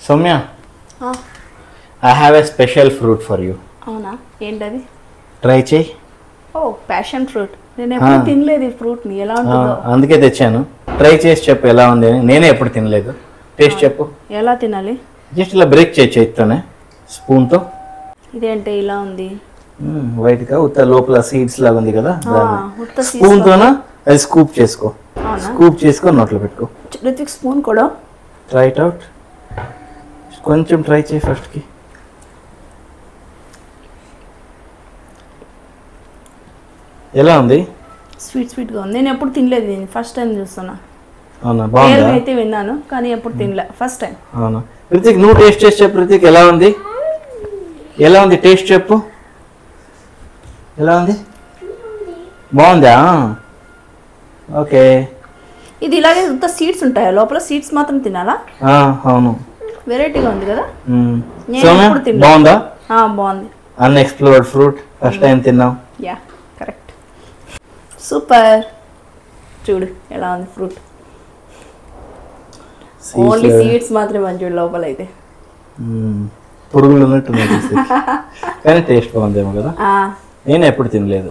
Soumya, I have a special fruit for you. అవునా, ఏంటది? Try చేయి. ఓ, ప్యాషన్ ఫ్రూట్. నేను ఎప్పుడు తినలేదు ఈ ఫ్రూట్ని, ఎలా ఉంటుందో. అందుకే తెచ్చాను. ట్రై చేసి చెప్పు ఎలా ఉంది అని. నేనే ఎప్పుడు తినలేదు. టేస్ట్ చెప్పు. ఎలా తినాలి? జస్ట్ ఇలా బ్రేక్ చేయి చేతితోనే, స్పూన్తో. ఇదేంటే ఇలా ఉంది? వైట్గా ఉత్త లోపల సీడ్స్ లాగా ఉంది కదా, ఉత్త స్పూన్తోన అది స్కూప్ చేసుకో. స్కూప్ చేసుకొని నోట్లో పెట్టుకో. రితిక్, స్పూన్ కూడా ట్రై ఇట్ అవుట్. కొంచెం ట్రై చేయి ఫస్ట్కి. ఎలా ఉంది? స్వీట్ స్వీట్గా ఉంది. నేను ఎప్పుడు తినలేదు, నేను ఫస్ట్ టైం చూస్తున్నా. అవునా, బాగుందా? అయితే విన్నాను కానీ ఎప్పుడు తినలే, ఫస్ట్ టైం. అవునా. రితిక్, నువ్వు టేస్ట్ చేసి చెప్పు. రితిక్, ఎలా ఉంది? ఎలా ఉంది? టేస్ట్ చెప్పు. ఎలా ఉంది? బాగుందా? ఓకే. ఇది ఇలాగే ఇంత సీడ్స్ ఉంటాయా లోపల? సీడ్స్ మాత్రం తినాలా? అవును. వెరైటీగా ఉంది కదా. బాగుందా? బాగుంది. అన్ఎక్స్ప్లోర్డ్ ఫ్రూట్, ఫస్ట్ టైం తిన్నాం. Yeah, correct. సూపర్. చూడు ఎలా ఉంది ఫ్రూట్. ఓన్లీ సీడ్స్ మాత్రమే మంచి లోపల. అయితే పురుగులు ఉన్నట్టు కానీ టేస్ట్ బాగుందేమో కదా. నేను ఎప్పుడు తినలేదు.